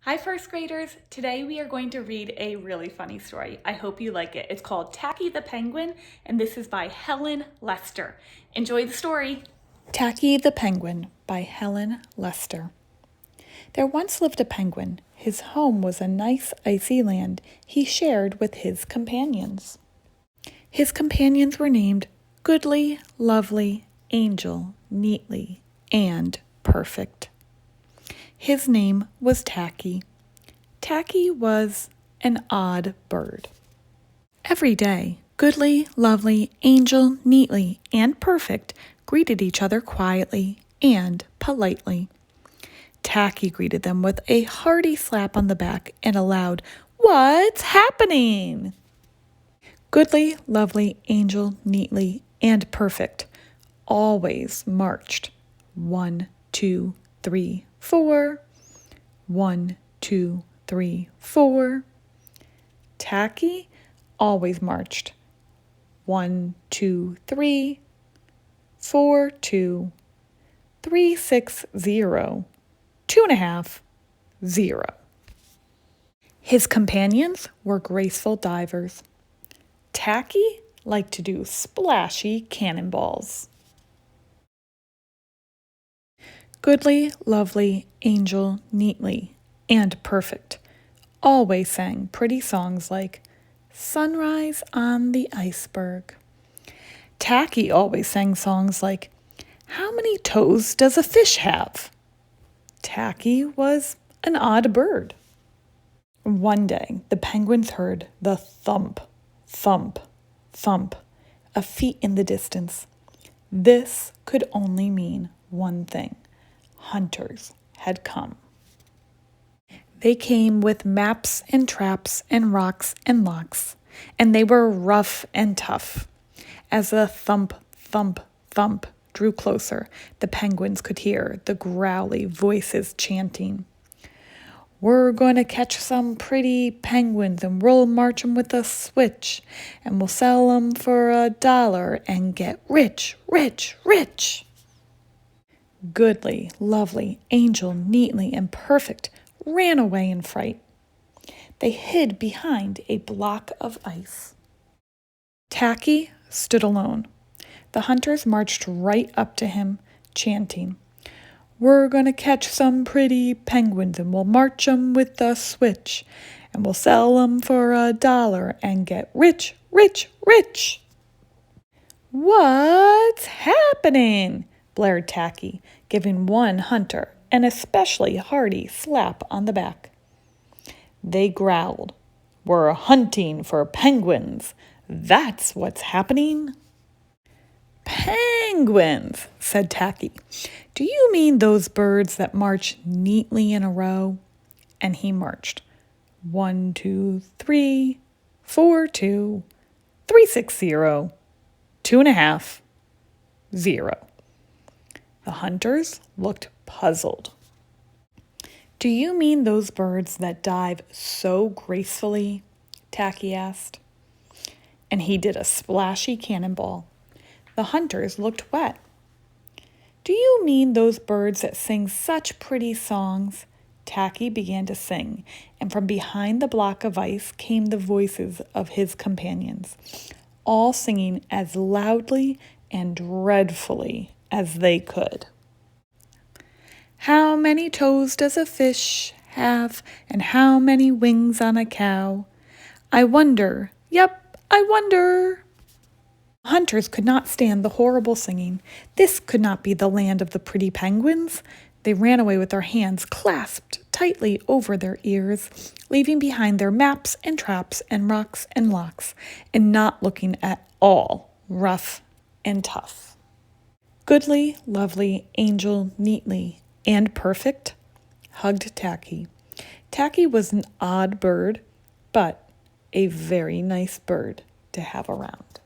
Hi first graders, today we are going to read a really funny story. I hope you like it. It's called Tacky the Penguin and this is by Helen Lester. Enjoy the story. Tacky the Penguin by Helen Lester. There once lived a penguin. His home was a nice icy land he shared with his companions. His companions were named Goodly, Lovely, Angel, Neatly, and Perfect. His name was Tacky. Tacky was an odd bird. Every day, Goodly, Lovely, Angel, Neatly, and Perfect greeted each other quietly and politely. Tacky greeted them with a hearty slap on the back and a loud, "What's happening?" Goodly, Lovely, Angel, Neatly, and Perfect always marched 1, 2, 3, 4. 1, 2, 3, 4. Tacky always marched 1, 2, 3, 4, 2, 3, 6, 0, 2.5, 0. His companions were graceful divers. Tacky liked to do splashy cannonballs. Goodly, Lovely, Angel, Neatly, and Perfect always sang pretty songs like Sunrise on the Iceberg. Tacky always sang songs like How many toes does a fish have? Tacky was an odd bird. One day, the penguins heard the thump, thump, thump of feet in the distance. This could only mean one thing. Hunters had come. They came with maps and traps and rocks and locks, and they were rough and tough. As the thump, thump, thump drew closer, the penguins could hear the growly voices chanting. We're going to catch some pretty penguins and we'll march 'em with a switch, and we'll sell 'em for $1 and get rich, rich, rich. Goodly, Lovely, Angel, Neatly, and Perfect ran away in fright. They hid behind a block of ice. Tacky stood alone. The hunters marched right up to him, chanting, We're going to catch some pretty penguins and we'll march 'em with a switch, and we'll sell 'em for $1 and get rich, rich, rich. What's happening? Blared Tacky, giving one hunter an especially hearty slap on the back. They growled, We're hunting for penguins. That's what's happening. Penguins, said Tacky. Do you mean those birds that march neatly in a row? And he marched 1, 2, 3, 4, 2, 3, 6, 0, 2.5, 0. The hunters looked puzzled. Do you mean those birds that dive so gracefully? Tacky asked. And he did a splashy cannonball. The hunters looked wet. Do you mean those birds that sing such pretty songs? Tacky began to sing, and from behind the block of ice came the voices of his companions, all singing as loudly and dreadfully as they could. How many toes does a fish have, and how many wings on a cow? I wonder, yep, I wonder. Hunters could not stand the horrible singing. This could not be the land of the pretty penguins. They ran away with their hands clasped tightly over their ears, leaving behind their maps and traps and rocks and locks, and not looking at all rough and tough. Goodly, Lovely, Angel, Neatly, and Perfect hugged Tacky. Tacky was an odd bird, but a very nice bird to have around.